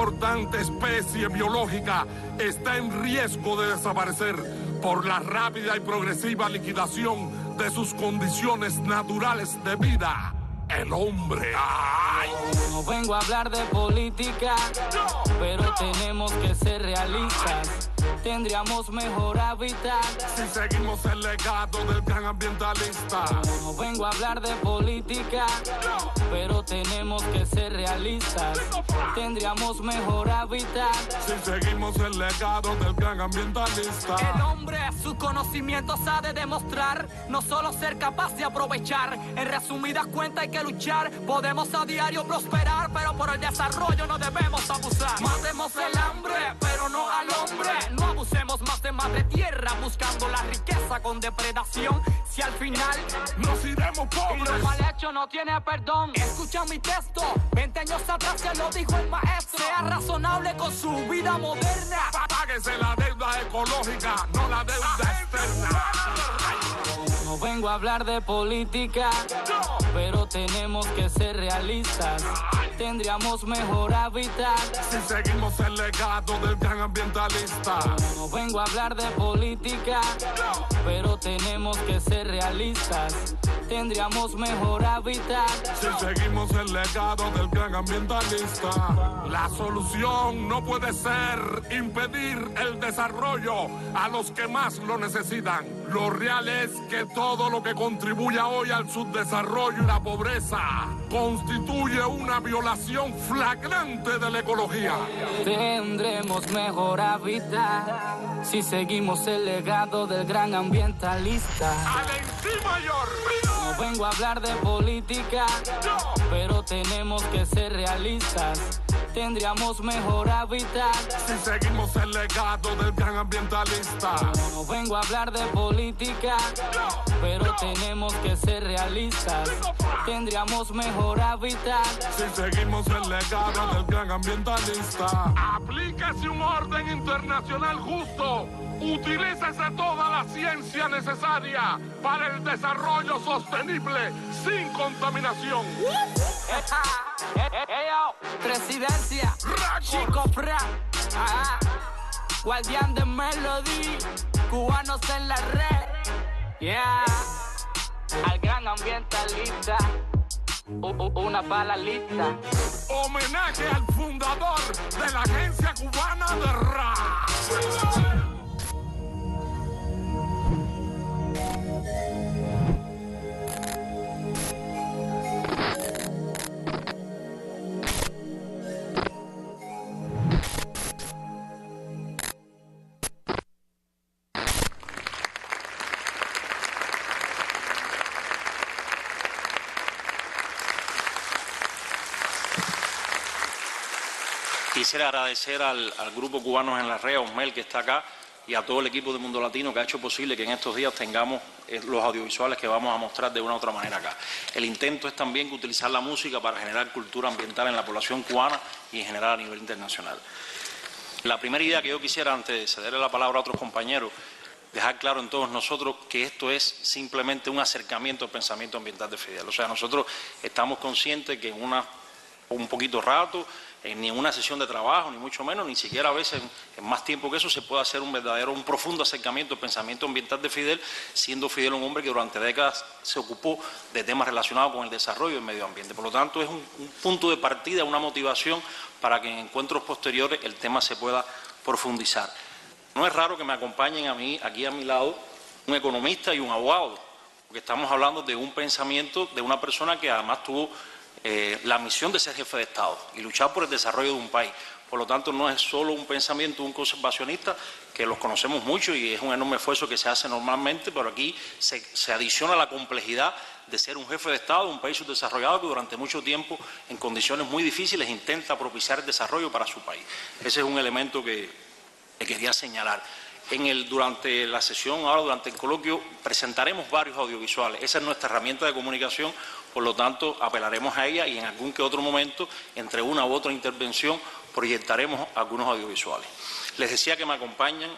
importante especie biológica está en riesgo de desaparecer por la rápida y progresiva liquidación de sus condiciones naturales de vida. El hombre. ¡Ay! No vengo a hablar de política, pero tenemos que ser realistas. Tendríamos mejor hábitat si seguimos el legado del gran ambientalista. No vengo a hablar de política, pero tenemos que ser realistas. Tendríamos mejor hábitat si seguimos el legado del gran ambientalista. El hombre sus conocimientos ha de demostrar, no solo ser capaz de aprovechar. En resumidas cuentas hay que luchar. Podemos a diario prosperar, pero por el desarrollo no debemos abusar. Matemos el hambre, pero no al hombre. No abusemos más de madre tierra, buscando la riqueza con depredación. Si al final nos iremos pobres, y lo mal hecho no tiene perdón. Escucha mi texto, 20 años atrás ya lo dijo el maestro. Sea razonable con su vida moderna. Páguese la deuda ecológica, no la deuda externa. No vengo a hablar de política, pero tenemos que ser realistas. Tendríamos mejor hábitat si seguimos el legado del gran ambientalista. No vengo a hablar de política, pero tenemos que ser realistas. Tendríamos mejor hábitat si seguimos el legado del gran ambientalista. La solución no puede ser impedir el desarrollo a los que más lo necesitan. Lo real es que todo lo que contribuya hoy al subdesarrollo y la pobreza constituye una violación flagrante de la ecología. Tendremos mejor hábitat si seguimos el legado del gran ambientalista. ¡Al mayor! No vengo a hablar de política, pero tenemos que ser realistas. Tendríamos mejor hábitat si seguimos el legado del gran ambientalista. No vengo a hablar de política, pero tenemos que ser realistas. Tendríamos mejor hábitat si seguimos el legado del gran ambientalista. Aplíquese un orden internacional justo. Utilícese toda la ciencia necesaria para el desarrollo sostenible sin contaminación. Presidencia, Chico Fra, guardián de Melody, cubanos en la red, yeah, al gran ambientalista, una palalista. Homenaje al fundador de la Agencia Cubana de Rap. Quisiera agradecer al Grupo Cubanos en la Red, a Osmel que está acá, y a todo el equipo de Mundo Latino que ha hecho posible que en estos días tengamos los audiovisuales que vamos a mostrar de una u otra manera acá. El intento es también utilizar la música para generar cultura ambiental en la población cubana y en general a nivel internacional. La primera idea que yo quisiera, antes de cederle la palabra a otros compañeros, dejar claro en todos nosotros que esto es simplemente un acercamiento al pensamiento ambiental de Fidel. O sea, nosotros estamos conscientes que en un poquito rato, ni en una sesión de trabajo, ni mucho menos, ni siquiera a veces en más tiempo que eso, se puede hacer un profundo acercamiento al pensamiento ambiental de Fidel, siendo Fidel un hombre que durante décadas se ocupó de temas relacionados con el desarrollo del medio ambiente. Por lo tanto, es un punto de partida, una motivación para que en encuentros posteriores el tema se pueda profundizar. No es raro que me acompañen a mí, aquí a mi lado, un economista y un abogado, porque estamos hablando de un pensamiento de una persona que además tuvo la misión de ser jefe de Estado y luchar por el desarrollo de un país. Por lo tanto, no es solo un pensamiento de un conservacionista, que los conocemos mucho y es un enorme esfuerzo que se hace normalmente, pero aquí se adiciona la complejidad de ser un jefe de Estado de un país subdesarrollado que durante mucho tiempo, en condiciones muy difíciles, intenta propiciar el desarrollo para su país. Ese es un elemento que quería señalar. Durante la sesión, ahora durante el coloquio, presentaremos varios audiovisuales. Esa es nuestra herramienta de comunicación, por lo tanto, apelaremos a ella y en algún que otro momento, entre una u otra intervención, proyectaremos algunos audiovisuales. Les decía que me acompañan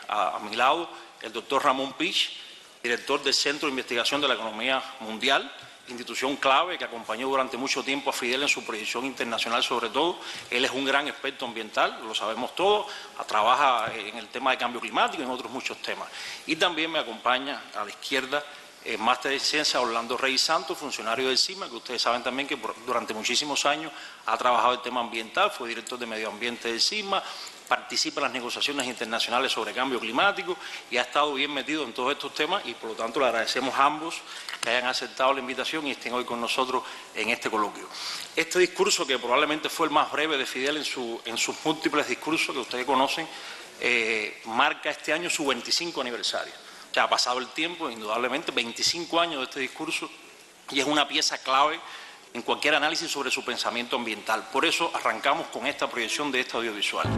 a mi lado el doctor Ramón Pich, director del Centro de Investigación de la Economía Mundial institución clave que acompañó durante mucho tiempo a Fidel en su proyección internacional sobre todo. Él es un gran experto ambiental, lo sabemos todos, trabaja en el tema de cambio climático y en otros muchos temas. Y también me acompaña a la izquierda máster de ciencia Orlando Rey Santos, funcionario del CIMA, que ustedes saben también que durante muchísimos años ha trabajado el tema ambiental, fue director de medio ambiente del CIMA, participa en las negociaciones internacionales sobre cambio climático y ha estado bien metido en todos estos temas y por lo tanto le agradecemos a ambos que hayan aceptado la invitación y estén hoy con nosotros en este coloquio. Este discurso, que probablemente fue el más breve de Fidel en sus múltiples discursos que ustedes conocen, marca este año su 25 aniversario. Que ha pasado el tiempo, indudablemente, 25 años de este discurso y es una pieza clave en cualquier análisis sobre su pensamiento ambiental. Por eso arrancamos con esta proyección de este audiovisual.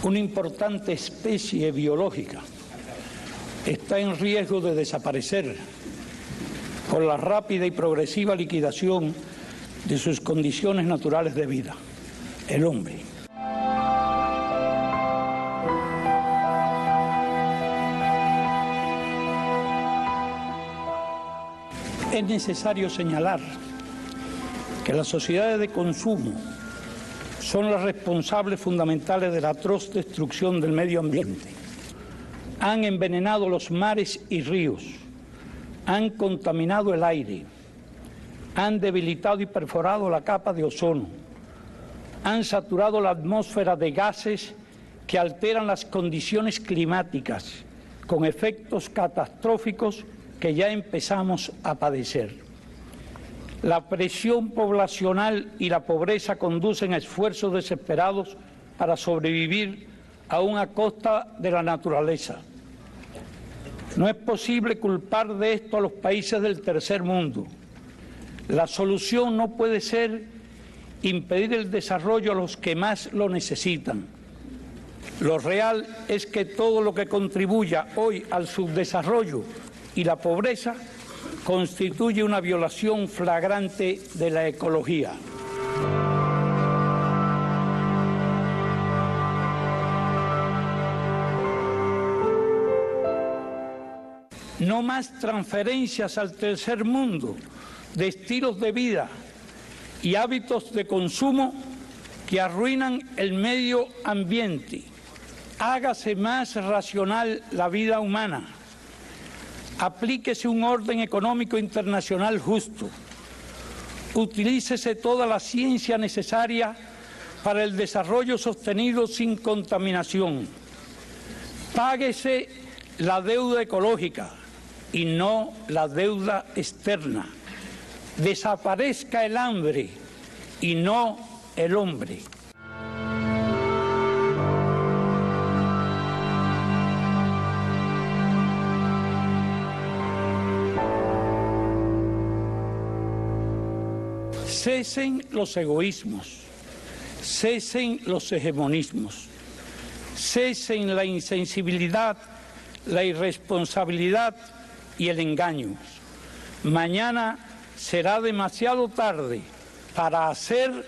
Una importante especie biológica está en riesgo de desaparecer por la rápida y progresiva liquidación de sus condiciones naturales de vida, el hombre. Es necesario señalar que las sociedades de consumo son las responsables fundamentales de la atroz destrucción del medio ambiente. Han envenenado los mares y ríos, han contaminado el aire, han debilitado y perforado la capa de ozono, han saturado la atmósfera de gases que alteran las condiciones climáticas, con efectos catastróficos que ya empezamos a padecer. La presión poblacional y la pobreza conducen a esfuerzos desesperados para sobrevivir aún a costa de la naturaleza. No es posible culpar de esto a los países del tercer mundo. La solución no puede ser impedir el desarrollo a los que más lo necesitan. Lo real es que todo lo que contribuya hoy al subdesarrollo y la pobreza constituye una violación flagrante de la ecología. No más transferencias al tercer mundo de estilos de vida y hábitos de consumo que arruinan el medio ambiente. Hágase más racional la vida humana. Aplíquese un orden económico internacional justo. Utilícese toda la ciencia necesaria para el desarrollo sostenido sin contaminación. Páguese la deuda ecológica y no la deuda externa. Desaparezca el hambre y no el hombre. Cesen los egoísmos, cesen los hegemonismos, cesen la insensibilidad, la irresponsabilidad y el engaño. Mañana será demasiado tarde para hacer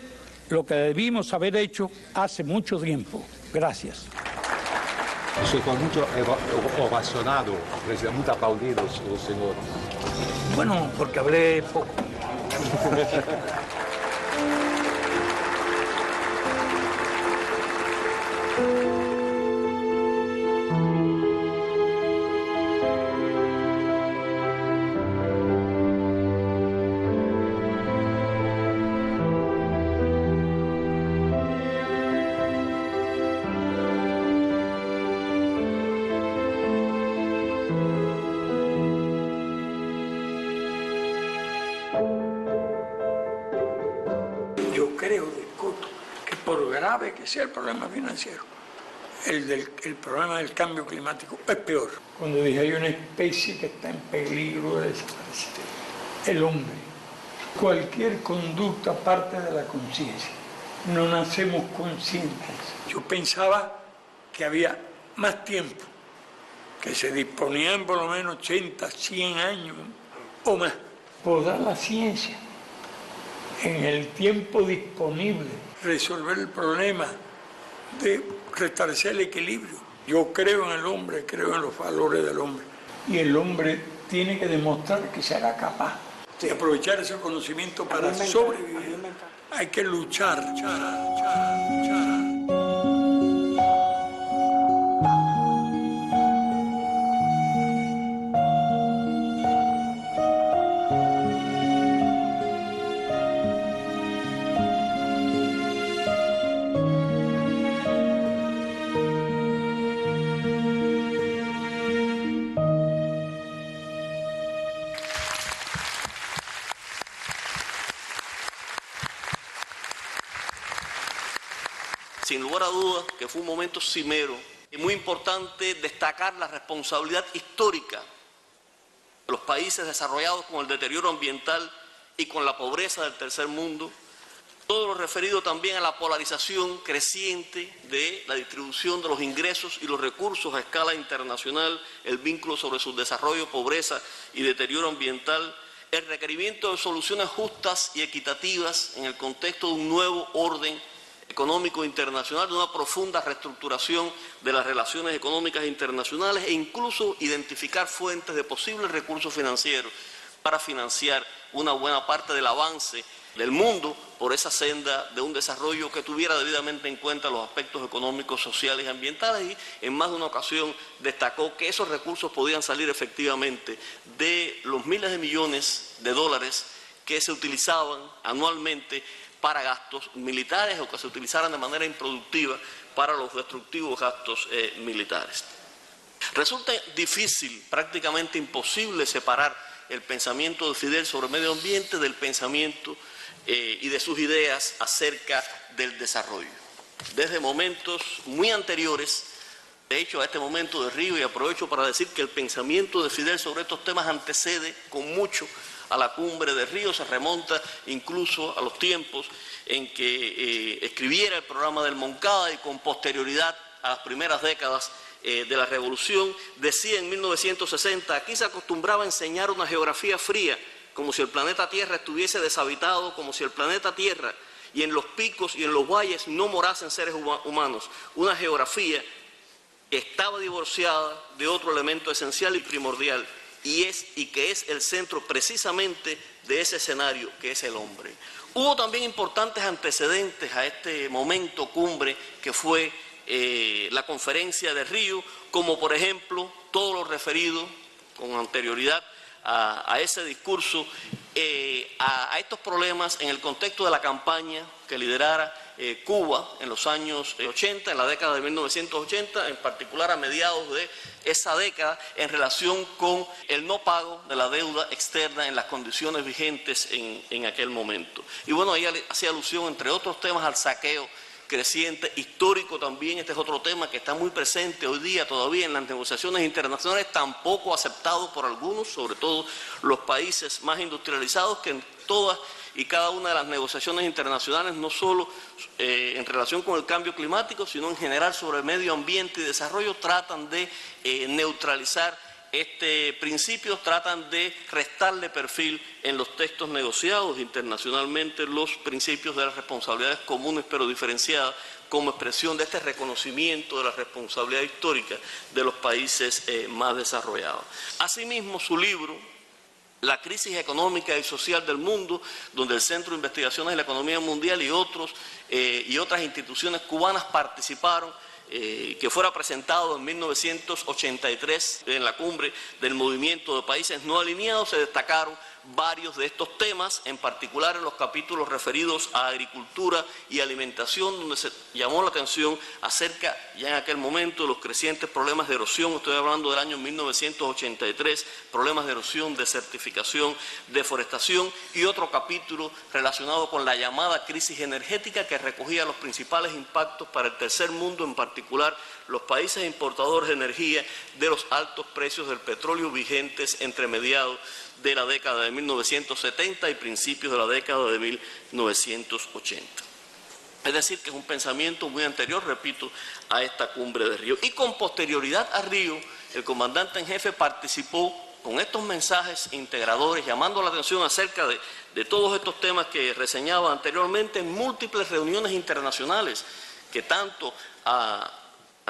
lo que debimos haber hecho hace mucho tiempo. Gracias. Isso foi muito ovacionado, muito aplaudido o senhor. Bueno, porque hablé poco. Creo de Coto que por grave que sea el problema financiero, el problema del cambio climático es peor. cuando dije hay una especie que está en peligro de desaparecer, el hombre. Cualquier conducta parte de la conciencia. No nacemos conscientes. Yo pensaba que había más tiempo, que se disponían por lo menos 80, 100 años o más. Podrá la ciencia, en el tiempo disponible, resolver el problema de restablecer el equilibrio. Yo creo en el hombre, creo en los valores del hombre. Y el hombre tiene que demostrar que será capaz de aprovechar ese conocimiento para sobrevivir. Hay que luchar. Sin lugar a dudas que fue un momento cimero y muy importante destacar la responsabilidad histórica de los países desarrollados con el deterioro ambiental y con la pobreza del tercer mundo, todo lo referido también a la polarización creciente de la distribución de los ingresos y los recursos a escala internacional, el vínculo sobre su desarrollo, pobreza y deterioro ambiental, el requerimiento de soluciones justas y equitativas en el contexto de un nuevo orden económico internacional, de una profunda reestructuración de las relaciones económicas internacionales e incluso identificar fuentes de posibles recursos financieros para financiar una buena parte del avance del mundo por esa senda de un desarrollo que tuviera debidamente en cuenta los aspectos económicos, sociales y ambientales, y en más de una ocasión destacó que esos recursos podían salir efectivamente de los miles de millones de dólares que se utilizaban anualmente para gastos militares o que se utilizaran de manera improductiva para los destructivos gastos militares. Resulta difícil, prácticamente imposible, separar el pensamiento de Fidel sobre el medio ambiente del pensamiento y de sus ideas acerca del desarrollo. Desde momentos muy anteriores, de hecho a este momento de Río, y aprovecho para decir que el pensamiento de Fidel sobre estos temas antecede con mucho a la cumbre de Río, se remonta incluso a los tiempos en que escribiera el programa del Moncada y con posterioridad a las primeras décadas de la Revolución. Decía en 1960, aquí se acostumbraba a enseñar una geografía fría, como si el planeta Tierra estuviese deshabitado, como si el planeta Tierra y en los picos y en los valles no morasen seres humanos, una geografía que estaba divorciada de otro elemento esencial y primordial, y que es el centro precisamente de ese escenario, que es el hombre. Hubo también importantes antecedentes a este momento cumbre que fue la conferencia de Río, como por ejemplo todo lo referido con anterioridad a ese discurso, a estos problemas en el contexto de la campaña que liderara Cuba en los años 80, en la década de 1980, en particular a mediados de esa década, en relación con el no pago de la deuda externa en las condiciones vigentes en aquel momento. Y bueno, ahí hacía alusión, entre otros temas, al saqueo creciente, histórico también. Este es otro tema que está muy presente hoy día todavía en las negociaciones internacionales, tampoco aceptado por algunos, sobre todo los países más industrializados, que en todas y cada una de las negociaciones internacionales, no solo en relación con el cambio climático, sino en general sobre el medio ambiente y desarrollo, tratan de neutralizar este principio, tratan de restarle perfil en los textos negociados internacionalmente los principios de las responsabilidades comunes pero diferenciadas como expresión de este reconocimiento de la responsabilidad histórica de los países más desarrollados. Asimismo, su libro, La crisis económica y social del mundo, donde el Centro de Investigaciones de la Economía Mundial y otras instituciones cubanas participaron, que fuera presentado en 1983 en la cumbre del movimiento de países no alineados, se destacaron varios de estos temas, en particular en los capítulos referidos a agricultura y alimentación, donde se llamó la atención acerca, ya en aquel momento, de los crecientes problemas de erosión. Estoy hablando del año 1983, problemas de erosión, desertificación, deforestación, y otro capítulo relacionado con la llamada crisis energética, que recogía los principales impactos para el tercer mundo, en particular los países importadores de energía, de los altos precios del petróleo vigentes entre mediados de la década de 1970 y principios de la década de 1980. Es decir, que es un pensamiento muy anterior, repito, a esta cumbre de Río. Y con posterioridad a Río, el comandante en jefe participó con estos mensajes integradores, llamando la atención acerca de todos estos temas que reseñaba anteriormente, en múltiples reuniones internacionales que tanto a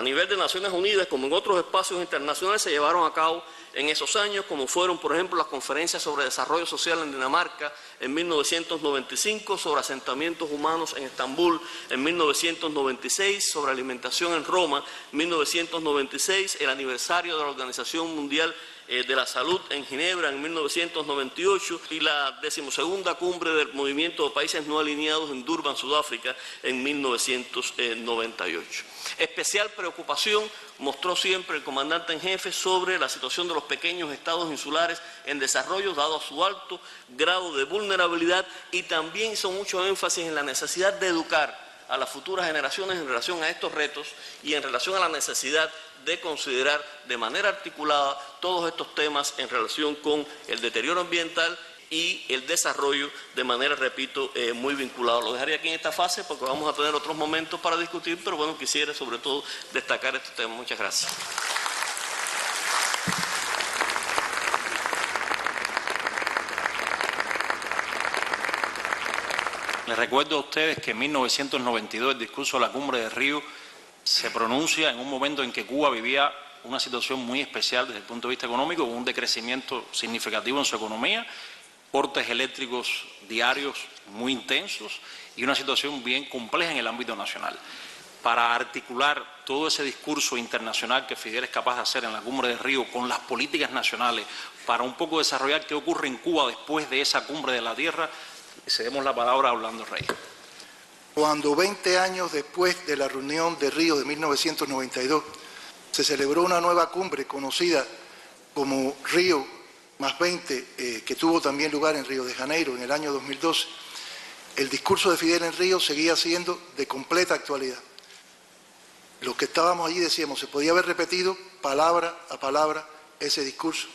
nivel de Naciones Unidas como en otros espacios internacionales se llevaron a cabo en esos años, como fueron, por ejemplo, las conferencias sobre desarrollo social en Dinamarca en 1995, sobre asentamientos humanos en Estambul en 1996, sobre alimentación en Roma en 1996, el aniversario de la Organización Mundial de la Salud en Ginebra en 1998 y la 12ª cumbre del Movimiento de Países No Alineados en Durban, Sudáfrica, en 1998. Especial preocupación mostró siempre el comandante en jefe sobre la situación de los pequeños estados insulares en desarrollo, dado a su alto grado de vulnerabilidad, y también hizo mucho énfasis en la necesidad de educar a las futuras generaciones en relación a estos retos y en relación a la necesidad de considerar de manera articulada todos estos temas en relación con el deterioro ambiental y el desarrollo de manera, repito, muy vinculado. Lo dejaría aquí en esta fase porque vamos a tener otros momentos para discutir, pero bueno, quisiera sobre todo destacar estos temas. Muchas gracias. Les recuerdo a ustedes que en 1992 el discurso de la Cumbre de Río se pronuncia en un momento en que Cuba vivía una situación muy especial desde el punto de vista económico, con un decrecimiento significativo en su economía, cortes eléctricos diarios muy intensos y una situación bien compleja en el ámbito nacional. Para articular todo ese discurso internacional que Fidel es capaz de hacer en la Cumbre de Río con las políticas nacionales, para un poco desarrollar qué ocurre en Cuba después de esa Cumbre de la Tierra, cedemos la palabra a Orlando Reyes. Cuando 20 años después de la reunión de Río de 1992 se celebró una nueva cumbre conocida como Río más 20, que tuvo también lugar en Río de Janeiro en el año 2012, el discurso de Fidel en Río seguía siendo de completa actualidad. Los que estábamos allí decíamos, se podía haber repetido palabra a palabra ese discurso.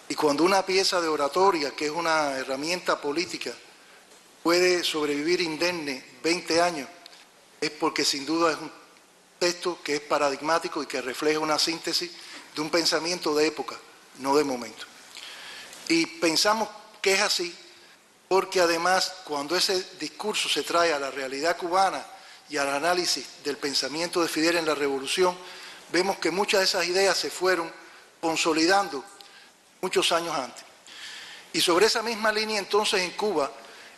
Y cuando una pieza de oratoria, que es una herramienta política, puede sobrevivir indemne 20 años, es porque sin duda es un texto que es paradigmático y que refleja una síntesis de un pensamiento de época, no de momento. Y pensamos que es así porque además cuando ese discurso se trae a la realidad cubana y al análisis del pensamiento de Fidel en la revolución, vemos que muchas de esas ideas se fueron consolidando muchos años antes. Y sobre esa misma línea entonces en Cuba,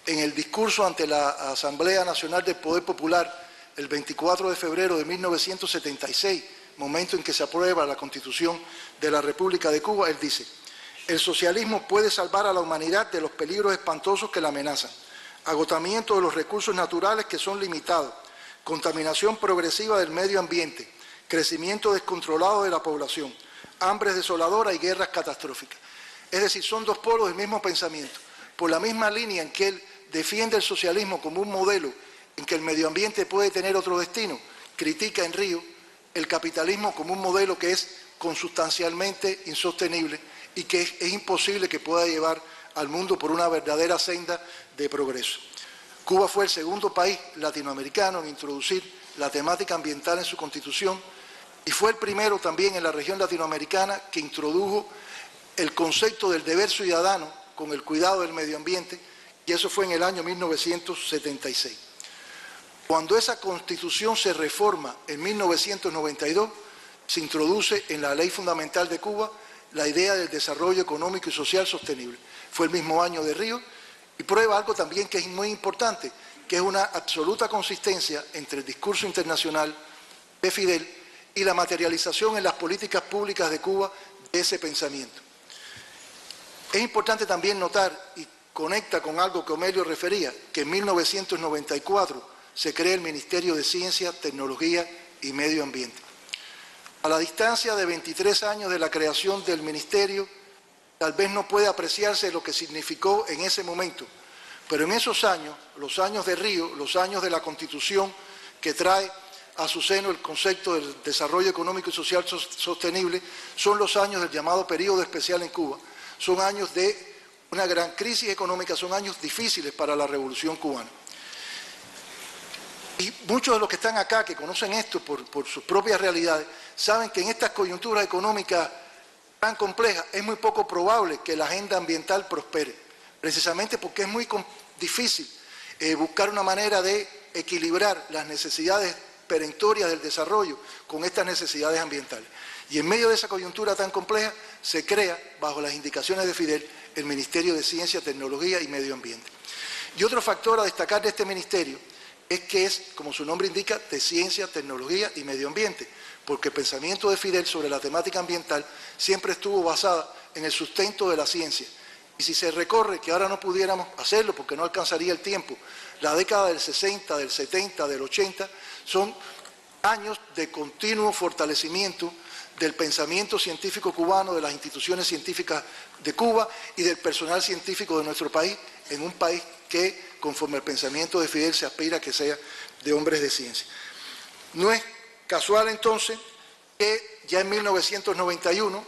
en el discurso ante la Asamblea Nacional del Poder Popular, el 24 de febrero de 1976, momento en que se aprueba la Constitución de la República de Cuba, él dice: el socialismo puede salvar a la humanidad de los peligros espantosos que la amenazan, agotamiento de los recursos naturales que son limitados, contaminación progresiva del medio ambiente, crecimiento descontrolado de la población, hambres desoladoras y guerras catastróficas. Es decir, son dos polos del mismo pensamiento, por la misma línea en que él defiende el socialismo como un modelo en que el medio ambiente puede tener otro destino, critica en Río el capitalismo como un modelo que es consustancialmente insostenible y que es imposible que pueda llevar al mundo por una verdadera senda de progreso. Cuba fue el segundo país latinoamericano en introducir la temática ambiental en su constitución y fue el primero también en la región latinoamericana que introdujo el concepto del deber ciudadano con el cuidado del medio ambiente, y eso fue en el año 1976. Cuando esa constitución se reforma en 1992, se introduce en la Ley Fundamental de Cuba la idea del desarrollo económico y social sostenible. Fue el mismo año de Río y prueba algo también que es muy importante, que es una absoluta consistencia entre el discurso internacional de Fidel y la materialización en las políticas públicas de Cuba de ese pensamiento. Es importante también notar, y conecta con algo que Omelio refería, que en 1994 se crea el Ministerio de Ciencia, Tecnología y Medio Ambiente. A la distancia de 23 años de la creación del ministerio, tal vez no puede apreciarse lo que significó en ese momento, pero en esos años, los años de Río, los años de la Constitución que trae a su seno el concepto del desarrollo económico y social sostenible, son los años del llamado periodo especial en Cuba, son años de una gran crisis económica, son años difíciles para la revolución cubana. Y muchos de los que están acá, que conocen esto por sus propias realidades, saben que en estas coyunturas económicas tan complejas es muy poco probable que la agenda ambiental prospere, precisamente porque es muy difícil buscar una manera de equilibrar las necesidades perentorias del desarrollo con estas necesidades ambientales. Y en medio de esa coyuntura tan compleja se crea, bajo las indicaciones de Fidel, el Ministerio de Ciencia, Tecnología y Medio Ambiente. Y otro factor a destacar de este ministerio es que es, como su nombre indica, de Ciencia, Tecnología y Medio Ambiente, porque el pensamiento de Fidel sobre la temática ambiental siempre estuvo basada en el sustento de la ciencia. Y si se recorre, que ahora no pudiéramos hacerlo porque no alcanzaría el tiempo, la década del 60, del 70, del 80, son años de continuo fortalecimiento del pensamiento científico cubano, de las instituciones científicas de Cuba y del personal científico de nuestro país, en un país que, conforme al pensamiento de Fidel, se aspira a que sea de hombres de ciencia. No es casual entonces que ya en 1991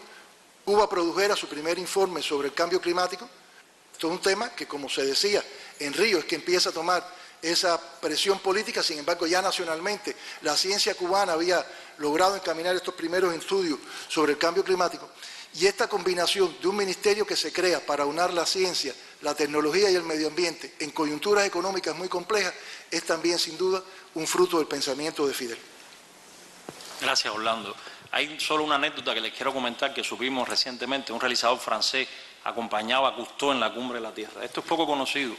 Cuba produjera su primer informe sobre el cambio climático. Esto es un tema que, como se decía, en Río es que empieza a tomar esa presión política. Sin embargo, ya nacionalmente la ciencia cubana había logrado encaminar estos primeros estudios sobre el cambio climático. Y esta combinación de un ministerio que se crea para unar la ciencia, la tecnología y el medio ambiente en coyunturas económicas muy complejas es también, sin duda, un fruto del pensamiento de Fidel. Gracias, Orlando. Hay solo una anécdota que les quiero comentar que supimos recientemente. Un realizador francés acompañaba a Cousteau en la Cumbre de la Tierra. Esto es poco conocido.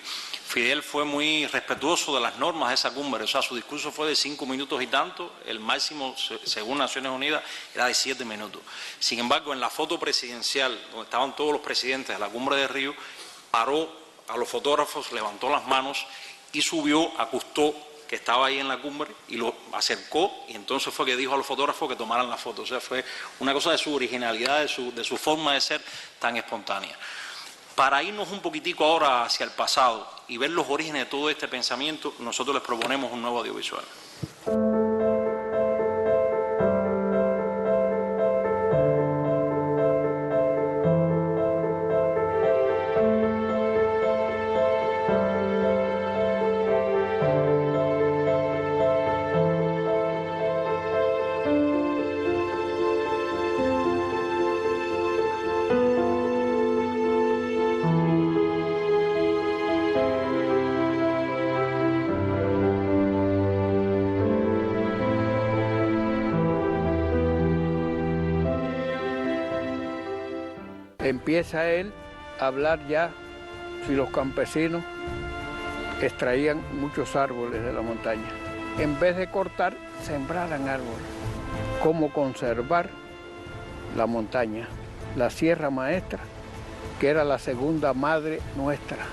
Fidel fue muy respetuoso de las normas de esa cumbre, o sea, su discurso fue de 5 minutos y tanto, el máximo, según Naciones Unidas, era de 7 minutos. Sin embargo, en la foto presidencial, donde estaban todos los presidentes de la Cumbre de Río, paró a los fotógrafos, levantó las manos y subió a Cousteau, que estaba ahí en la cumbre, y lo acercó, y entonces fue que dijo a los fotógrafos que tomaran la foto. O sea, fue una cosa de su originalidad, de su forma de ser tan espontánea. Para irnos un poquitico ahora hacia el pasado y ver los orígenes de todo este pensamiento, nosotros les proponemos un nuevo audiovisual. Empieza él a hablar ya si los campesinos extraían muchos árboles de la montaña. En vez de cortar, sembraran árboles. Cómo conservar la montaña, la Sierra Maestra, que era la segunda madre nuestra.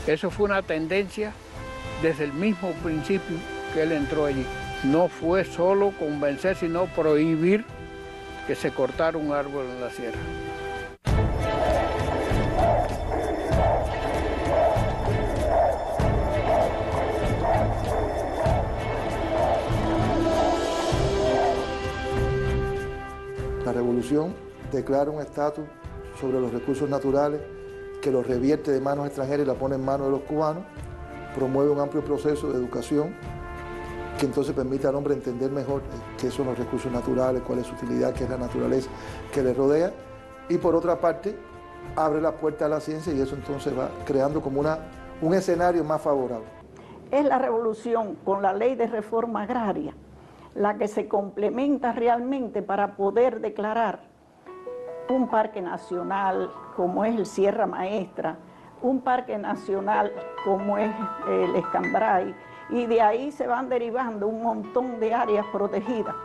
Eso fue una tendencia desde el mismo principio que él entró allí. No fue solo convencer, sino prohibir que se cortara un árbol en la sierra. La revolución declara un estatus sobre los recursos naturales que los revierte de manos extranjeras y la pone en manos de los cubanos, promueve un amplio proceso de educación que entonces permite al hombre entender mejor qué son los recursos naturales, cuál es su utilidad, qué es la naturaleza que le rodea, y por otra parte abre la puerta a la ciencia y eso entonces va creando como un escenario más favorable. Es la revolución con la ley de reforma agraria la que se complementa realmente para poder declarar un parque nacional como es el Sierra Maestra, un parque nacional como es el Escambray, y de ahí se van derivando un montón de áreas protegidas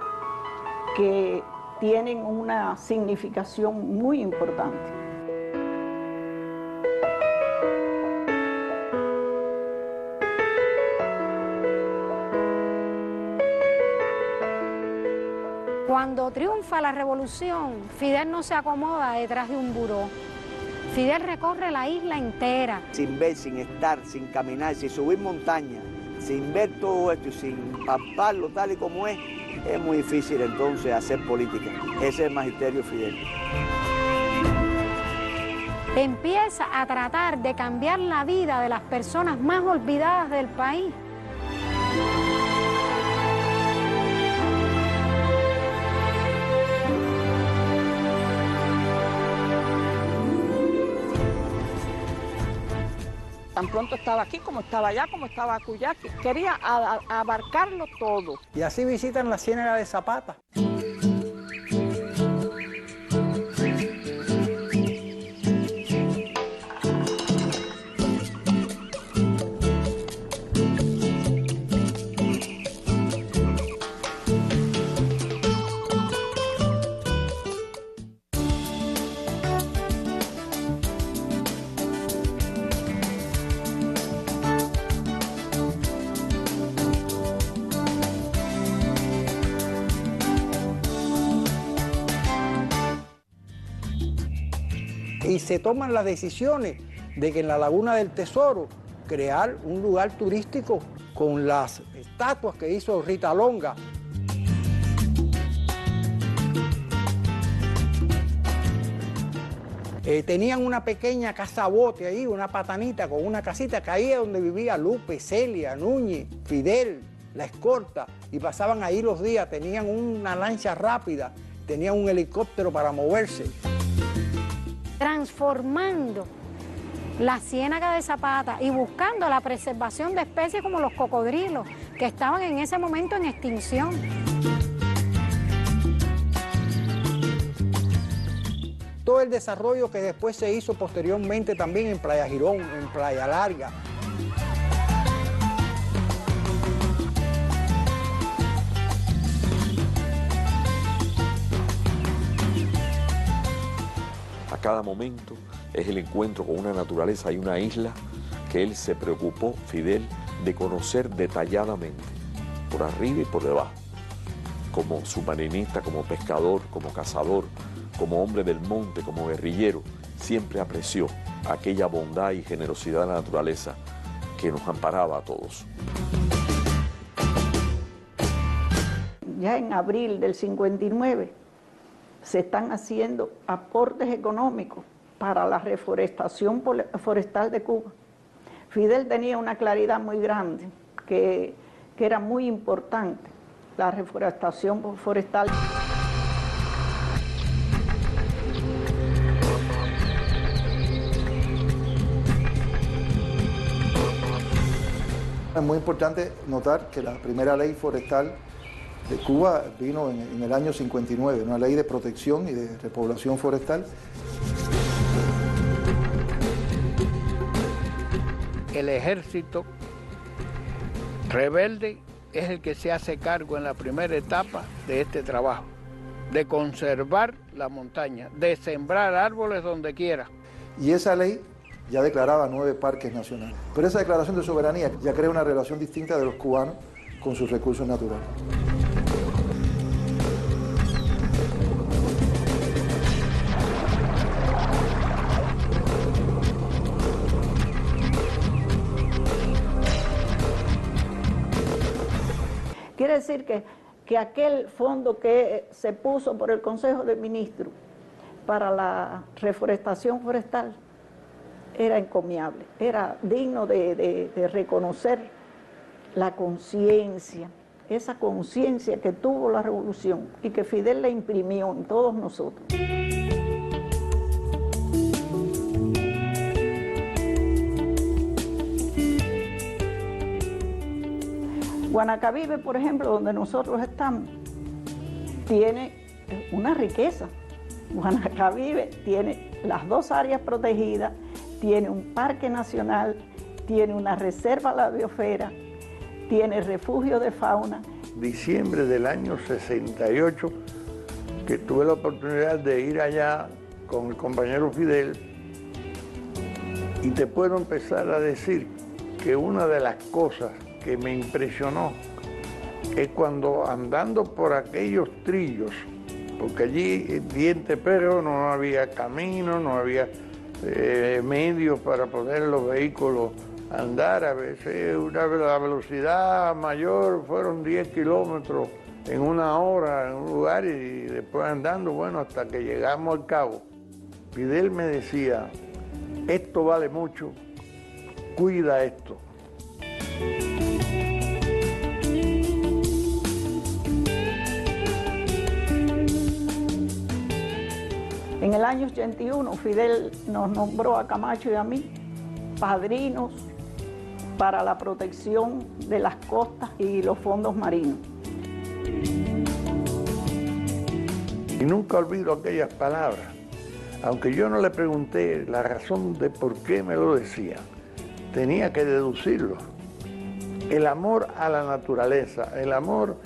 que tienen una significación muy importante. Cuando triunfa la revolución, Fidel no se acomoda detrás de un buró. Fidel recorre la isla entera. Sin ver, sin estar, sin caminar, sin subir montaña, sin ver todo esto y sin palparlo tal y como es muy difícil entonces hacer política. Ese es el magisterio de Fidel. Empieza a tratar de cambiar la vida de las personas más olvidadas del país. Tan pronto estaba aquí, como estaba allá, como estaba acullá, quería abarcarlo todo. Y así visitan la Ciénaga de Zapata. Y se toman las decisiones de que en la Laguna del Tesoro crear un lugar turístico con las estatuas que hizo Rita Longa. Tenían una pequeña casa bote ahí, una patanita con una casita que ahí es donde vivía Lupe, Celia, Núñez, Fidel, la escorta, y pasaban ahí los días, tenían una lancha rápida, tenían un helicóptero para moverse. Transformando la Ciénaga de Zapata y buscando la preservación de especies como los cocodrilos, que estaban en ese momento en extinción. Todo el desarrollo que después se hizo posteriormente también en Playa Girón, en Playa Larga. A cada momento es el encuentro con una naturaleza y una isla que él se preocupó, Fidel, de conocer detalladamente, por arriba y por debajo, como submarinista, como pescador, como cazador, como hombre del monte, como guerrillero, siempre apreció aquella bondad y generosidad de la naturaleza que nos amparaba a todos. Ya en abril del 59 se están haciendo aportes económicos para la reforestación forestal de Cuba. Fidel tenía una claridad muy grande, que era muy importante, la reforestación forestal. Es muy importante notar que la primera ley forestal de Cuba vino en el año 59, una ley de protección y de repoblación forestal. El ejército rebelde es el que se hace cargo en la primera etapa de este trabajo, de conservar la montaña, de sembrar árboles donde quiera. Y esa ley ya declaraba 9 parques nacionales. Pero esa declaración de soberanía ya crea una relación distinta de los cubanos con sus recursos naturales. Quiere decir que aquel fondo que se puso por el Consejo de Ministros para la reforestación forestal era encomiable, era digno de reconocer la conciencia, esa conciencia que tuvo la revolución y que Fidel le imprimió en todos nosotros. Guanacavive, por ejemplo, donde nosotros estamos, tiene una riqueza. Guanacavive tiene las 2 áreas protegidas, tiene un parque nacional, tiene una reserva a la biosfera, tiene refugio de fauna. Diciembre del año 68, que tuve la oportunidad de ir allá con el compañero Fidel, y te puedo empezar a decir que una de las cosas que me impresionó es cuando andando por aquellos trillos porque allí Diente Perro no había camino, no había medios para poner los vehículos a andar. A veces la velocidad mayor fueron 10 kilómetros en una hora en un lugar y después andando, bueno, hasta que llegamos al Cabo. Fidel me decía, esto vale mucho, cuida esto. En el año 81, Fidel nos nombró a Camacho y a mí padrinos para la protección de las costas y los fondos marinos. Y nunca olvido aquellas palabras, aunque yo no le pregunté la razón de por qué me lo decía, tenía que deducirlo. El amor a la naturaleza, el amor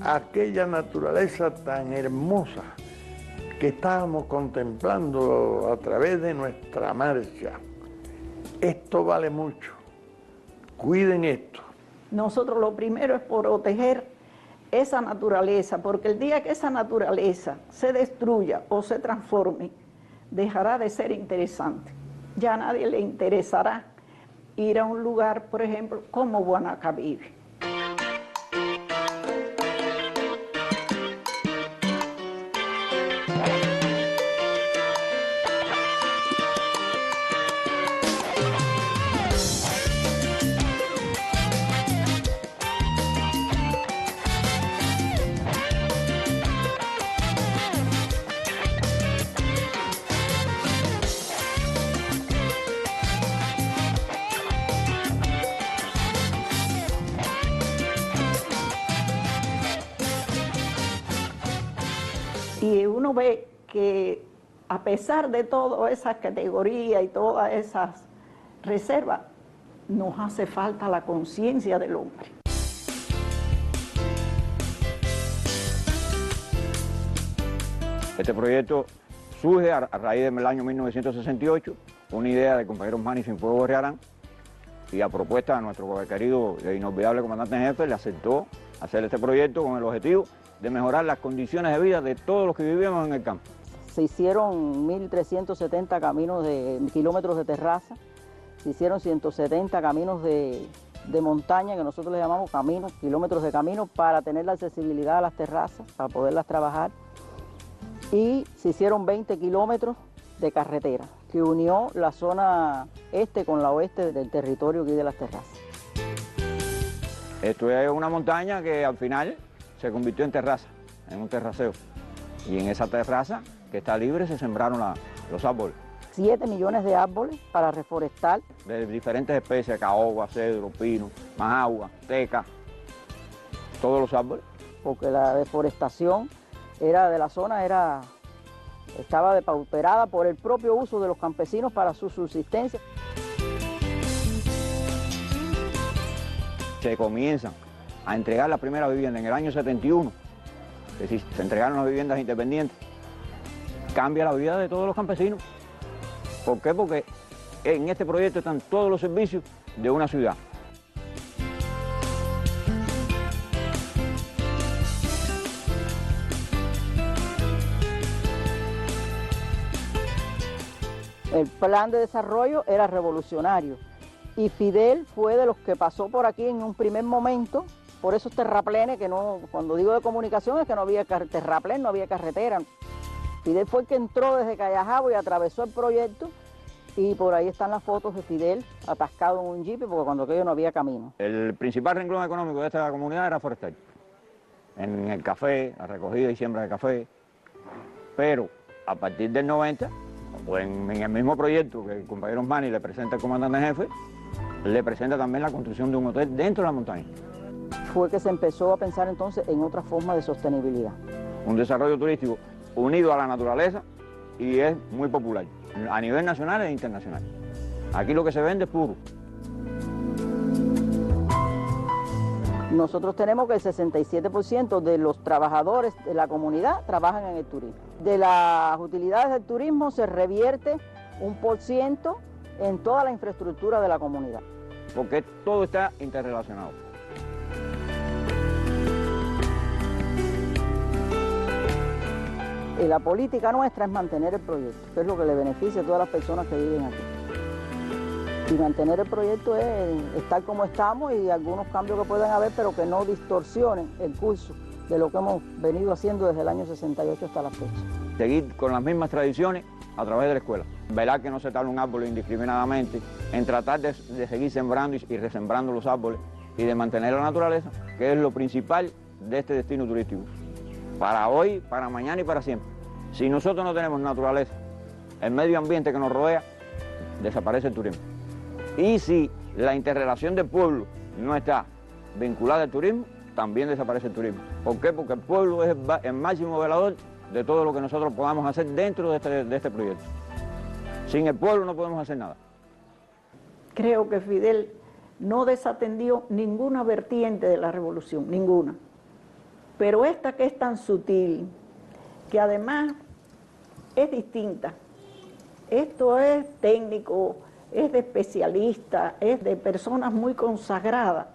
a aquella naturaleza tan hermosa que estábamos contemplando a través de nuestra marcha. Esto vale mucho. Cuiden esto. Nosotros lo primero es proteger esa naturaleza, porque el día que esa naturaleza se destruya o se transforme, dejará de ser interesante. Ya a nadie le interesará ir a un lugar, por ejemplo, como Guanacabibe. Y uno ve que a pesar de todas esas categorías y todas esas reservas, nos hace falta la conciencia del hombre. Este proyecto surge a raíz del año 1968, una idea del compañero Manny Cienfuegos Gorriarán, y a propuesta de nuestro querido e inolvidable comandante en jefe, le aceptó hacer este proyecto con el objetivo de mejorar las condiciones de vida de todos los que vivíamos en el campo. Se hicieron 1.370 kilómetros de terraza, se hicieron 170 caminos de montaña, que nosotros le llamamos caminos, kilómetros de caminos, para tener la accesibilidad a las terrazas, para poderlas trabajar. Y se hicieron 20 kilómetros de carretera, que unió la zona este con la oeste del territorio aquí de las terrazas. Esto es una montaña que al final se convirtió en terraza, en un terraceo. Y en esa terraza, que está libre, se sembraron los árboles. 7 millones de árboles para reforestar. De diferentes especies, caoba, cedro, pino, majagua, teca, todos los árboles. Porque la deforestación de la zona estaba depauperada por el propio uso de los campesinos para su subsistencia. Se comienzan a entregar la primera vivienda en el año 71, es decir, se entregaron las viviendas independientes, cambia la vida de todos los campesinos. ¿Por qué? Porque en este proyecto están todos los servicios de una ciudad. El plan de desarrollo era revolucionario y Fidel fue de los que pasó por aquí en un primer momento, por esos terraplenes que no, cuando digo de comunicación es que no había terraplén, no había carretera. Fidel fue el que entró desde Callajabo y atravesó el proyecto y por ahí están las fotos de Fidel atascado en un jeep porque cuando aquello no había camino. El principal renglón económico de esta comunidad era forestal, en el café, la recogida y siembra de café, pero a partir del 90, pues en el mismo proyecto que el compañero Manny le presenta al comandante en jefe, le presenta también la construcción de un hotel dentro de la montaña. Fue que se empezó a pensar entonces en otra forma de sostenibilidad. Un desarrollo turístico unido a la naturaleza y es muy popular a nivel nacional e internacional. Aquí lo que se vende es puro. Nosotros tenemos que el 67% de los trabajadores de la comunidad trabajan en el turismo. De las utilidades del turismo se revierte 1% en toda la infraestructura de la comunidad. Porque todo está interrelacionado. La política nuestra es mantener el proyecto, que es lo que le beneficia a todas las personas que viven aquí. Y mantener el proyecto es estar como estamos y algunos cambios que puedan haber, pero que no distorsionen el curso de lo que hemos venido haciendo desde el año 68 hasta la fecha. Seguir con las mismas tradiciones a través de la escuela. Velar que no se tale un árbol indiscriminadamente, en tratar de seguir sembrando y resembrando los árboles y de mantener la naturaleza, que es lo principal de este destino turístico. Para hoy, para mañana y para siempre. Si nosotros no tenemos naturaleza, el medio ambiente que nos rodea, desaparece el turismo. Y si la interrelación del pueblo no está vinculada al turismo, también desaparece el turismo. ¿Por qué? Porque el pueblo es el máximo velador de todo lo que nosotros podamos hacer dentro de este proyecto. Sin el pueblo no podemos hacer nada. Creo que Fidel no desatendió ninguna vertiente de la revolución, ninguna. Pero esta que es tan sutil, que además es distinta. Esto es técnico, es de especialistas, es de personas muy consagradas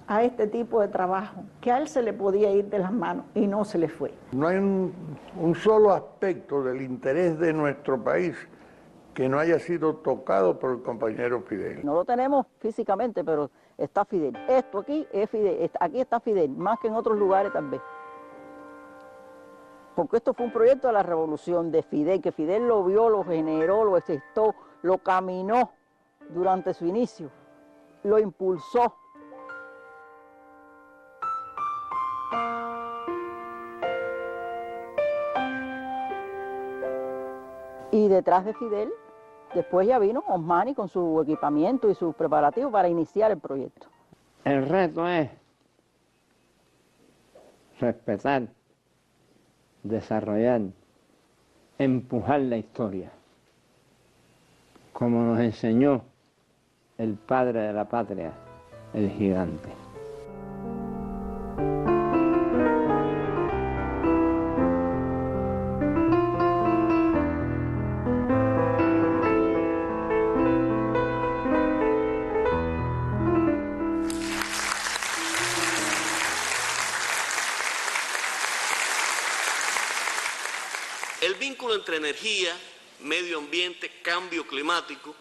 a este tipo de trabajo, que a él se le podía ir de las manos y no se le fue. No hay un solo aspecto del interés de nuestro país que no haya sido tocado por el compañero Fidel. No lo tenemos físicamente, pero está Fidel. Esto aquí es Fidel, aquí está Fidel, más que en otros lugares también. Porque esto fue un proyecto de la revolución de Fidel, que Fidel lo vio, lo generó, lo gestó, lo caminó durante su inicio, lo impulsó. Y detrás de Fidel, después ya vino Osmani con su equipamiento y sus preparativos para iniciar el proyecto. El reto es respetar, desarrollar, empujar la historia, como nos enseñó el padre de la patria, el gigante. El vínculo entre energía, medio ambiente, cambio climático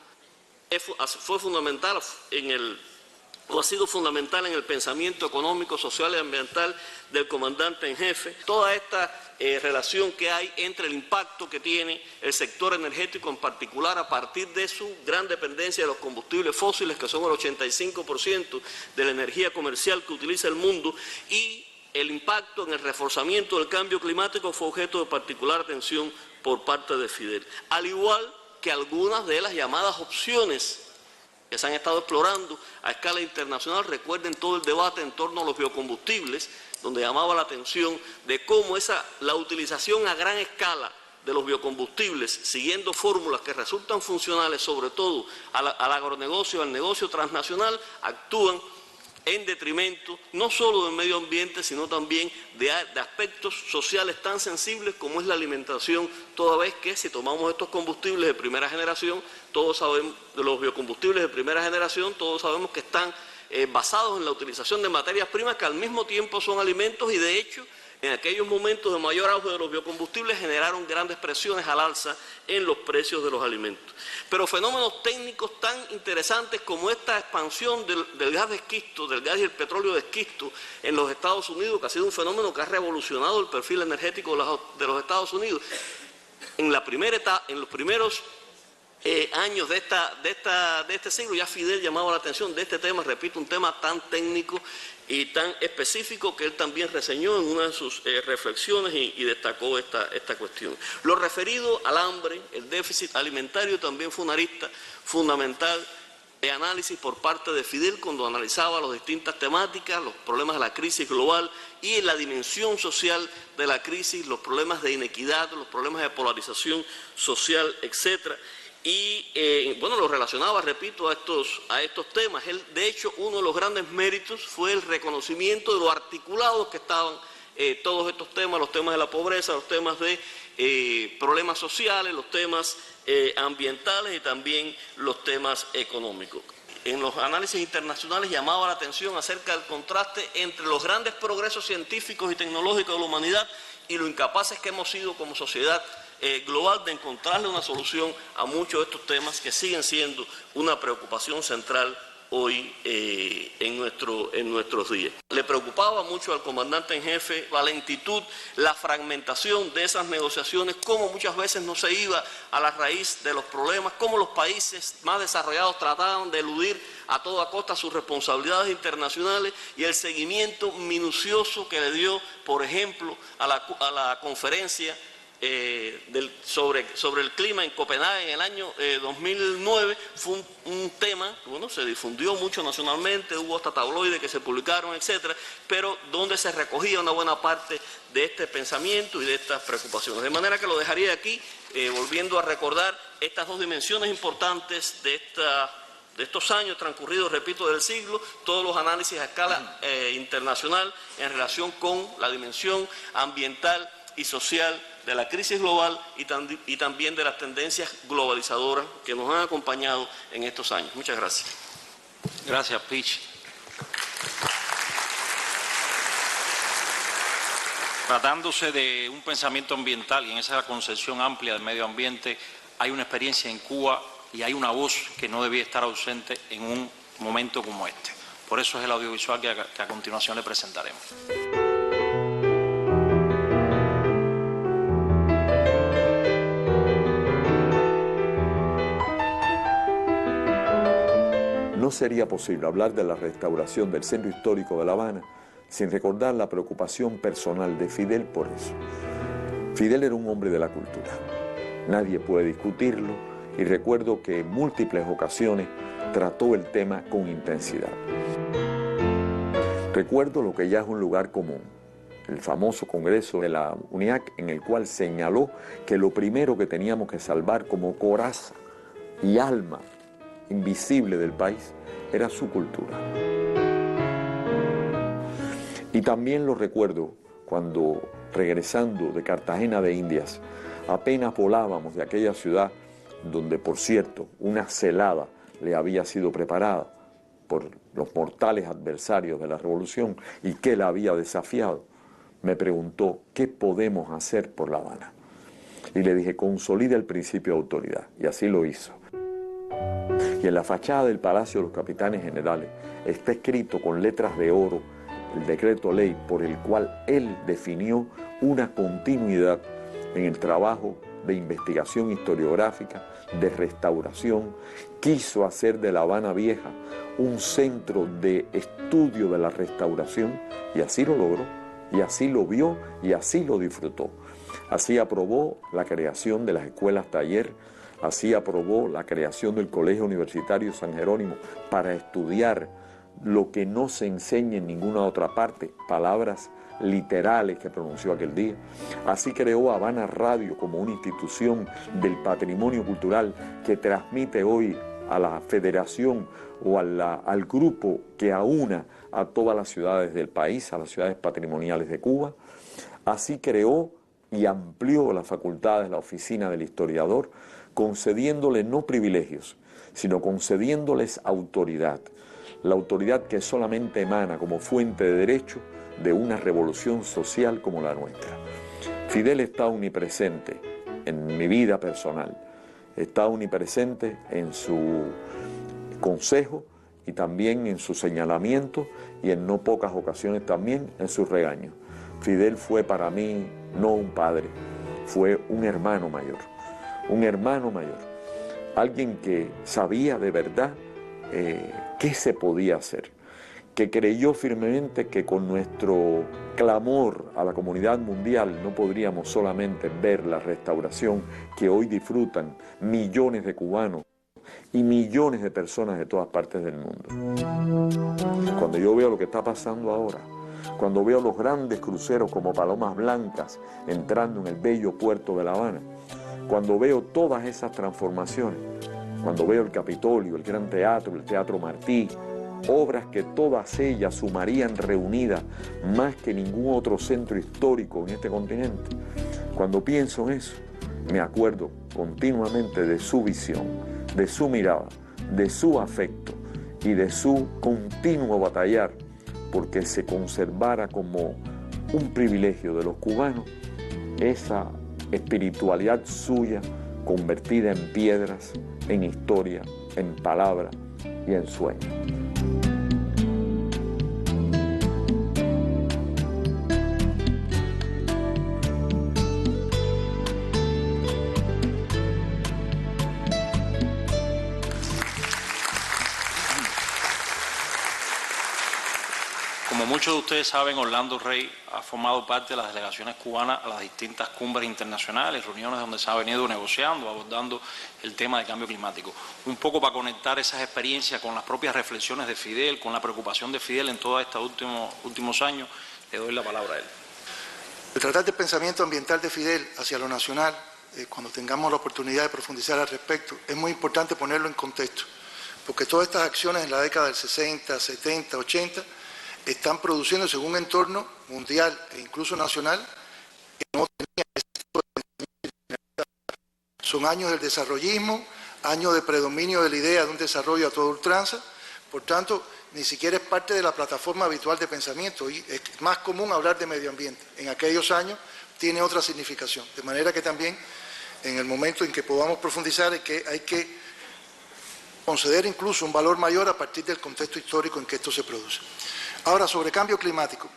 fue fundamental ha sido fundamental en el pensamiento económico, social y ambiental del comandante en jefe. Toda esta relación que hay entre el impacto que tiene el sector energético en particular a partir de su gran dependencia de los combustibles fósiles, que son el 85% de la energía comercial que utiliza el mundo, y el impacto en el reforzamiento del cambio climático fue objeto de particular atención por parte de Fidel. Al igual que algunas de las llamadas opciones que se han estado explorando a escala internacional. Recuerden todo el debate en torno a los biocombustibles, donde llamaba la atención de cómo la utilización a gran escala de los biocombustibles, siguiendo fórmulas que resultan funcionales, sobre todo al agronegocio, al negocio transnacional, actúan en detrimento no solo del medio ambiente, sino también de aspectos sociales tan sensibles como es la alimentación, toda vez que si tomamos estos combustibles de primera generación, todos sabemos, de los biocombustibles de primera generación, todos sabemos que están basados en la utilización de materias primas que al mismo tiempo son alimentos, y de hecho en aquellos momentos de mayor auge de los biocombustibles generaron grandes presiones al alza en los precios de los alimentos. Pero fenómenos técnicos tan interesantes como esta expansión del gas de esquisto, del gas y el petróleo de esquisto en los Estados Unidos, que ha sido un fenómeno que ha revolucionado el perfil energético de los Estados Unidos, en los primeros años de este siglo, ya Fidel llamaba la atención de este tema, repito, un tema tan técnico y tan específico que él también reseñó en una de sus reflexiones y destacó esta cuestión. Lo referido al hambre, el déficit alimentario, también fue una arista fundamental de análisis por parte de Fidel cuando analizaba las distintas temáticas, los problemas de la crisis global y la dimensión social de la crisis, los problemas de inequidad, los problemas de polarización social, etcétera. Y bueno, lo relacionaba, repito, a estos temas. De hecho, uno de los grandes méritos fue el reconocimiento de lo articulados que estaban todos estos temas, los temas de la pobreza, los temas de problemas sociales, los temas ambientales y también los temas económicos. En los análisis internacionales llamaba la atención acerca del contraste entre los grandes progresos científicos y tecnológicos de la humanidad y lo incapaces que hemos sido como sociedad global de encontrarle una solución a muchos de estos temas que siguen siendo una preocupación central hoy en nuestros días. Le preocupaba mucho al comandante en jefe la lentitud, la fragmentación de esas negociaciones, cómo muchas veces no se iba a la raíz de los problemas, cómo los países más desarrollados trataban de eludir a toda costa sus responsabilidades internacionales y el seguimiento minucioso que le dio, por ejemplo, a la conferencia sobre el clima en Copenhague en el año 2009 fue un tema, bueno, se difundió mucho nacionalmente, hubo hasta tabloides que se publicaron, etcétera, pero donde se recogía una buena parte de este pensamiento y de estas preocupaciones. De manera que lo dejaría aquí, volviendo a recordar estas dos dimensiones importantes de estos años transcurridos, repito, del siglo, todos los análisis a escala internacional en relación con la dimensión ambiental y social de la crisis global y también de las tendencias globalizadoras que nos han acompañado en estos años. Muchas gracias. Gracias, Pich. Tratándose de un pensamiento ambiental y en esa concepción amplia del medio ambiente, hay una experiencia en Cuba y hay una voz que no debía estar ausente en un momento como este. Por eso es el audiovisual que a continuación le presentaremos. No sería posible hablar de la restauración del centro histórico de La Habana sin recordar la preocupación personal de Fidel por eso. Fidel era un hombre de la cultura. Nadie puede discutirlo y recuerdo que en múltiples ocasiones trató el tema con intensidad. Recuerdo lo que ya es un lugar común, el famoso congreso de la UNIAC, en el cual señaló que lo primero que teníamos que salvar como coraza y alma invisible del país era su cultura. Y también lo recuerdo cuando, regresando de Cartagena de Indias, apenas volábamos de aquella ciudad donde, por cierto, una celada le había sido preparada por los mortales adversarios de la revolución y que la había desafiado, me preguntó, ¿qué podemos hacer por La Habana? Y le dije, consolida el principio de autoridad, y así lo hizo. Y en la fachada del Palacio de los Capitanes Generales está escrito con letras de oro el decreto ley por el cual él definió una continuidad en el trabajo de investigación historiográfica, de restauración. Quiso hacer de La Habana Vieja un centro de estudio de la restauración y así lo logró, y así lo vio y así lo disfrutó. Así aprobó la creación de las escuelas taller, así aprobó la creación del Colegio Universitario San Jerónimo para estudiar lo que no se enseña en ninguna otra parte, palabras literales que pronunció aquel día. Así creó Habana Radio como una institución del patrimonio cultural que transmite hoy a la federación o al grupo que aúna a todas las ciudades del país, a las ciudades patrimoniales de Cuba. Así creó y amplió las facultades de la oficina del historiador, concediéndole no privilegios, sino concediéndoles autoridad. La autoridad que solamente emana como fuente de derecho de una revolución social como la nuestra. Fidel está omnipresente en mi vida personal, está omnipresente en su consejo y también en su señalamiento y en no pocas ocasiones también en sus regaños. Fidel fue para mí no un padre, fue un hermano mayor, alguien que sabía de verdad qué se podía hacer, que creyó firmemente que con nuestro clamor a la comunidad mundial no podríamos solamente ver la restauración que hoy disfrutan millones de cubanos y millones de personas de todas partes del mundo. Cuando yo veo lo que está pasando ahora, cuando veo los grandes cruceros como palomas blancas entrando en el bello puerto de La Habana, cuando veo todas esas transformaciones, cuando veo el Capitolio, el Gran Teatro, el Teatro Martí, obras que todas ellas sumarían reunidas más que ningún otro centro histórico en este continente, cuando pienso en eso, me acuerdo continuamente de su visión, de su mirada, de su afecto y de su continuo batallar porque se conservara como un privilegio de los cubanos esa espiritualidad suya convertida en piedras, en historia, en palabra y en sueño. Como muchos de ustedes saben, Orlando Rey ha formado parte de las delegaciones cubanas a las distintas cumbres internacionales, reuniones donde se ha venido negociando, abordando el tema del cambio climático. Un poco para conectar esas experiencias con las propias reflexiones de Fidel, con la preocupación de Fidel en todos estos últimos años, le doy la palabra a él. El tratar del pensamiento ambiental de Fidel hacia lo nacional, cuando tengamos la oportunidad de profundizar al respecto, es muy importante ponerlo en contexto, porque todas estas acciones en la década del 60, 70, 80, están produciéndose en un entorno mundial e incluso nacional que no tenía ese tipo de pensamiento. Son años del desarrollismo, años de predominio de la idea de un desarrollo a toda ultranza, por tanto, ni siquiera es parte de la plataforma habitual de pensamiento. Y es más común hablar de medio ambiente. En aquellos años tiene otra significación, de manera que también en el momento en que podamos profundizar hay que conceder incluso un valor mayor a partir del contexto histórico en que esto se produce. Ahora, sobre cambio climático.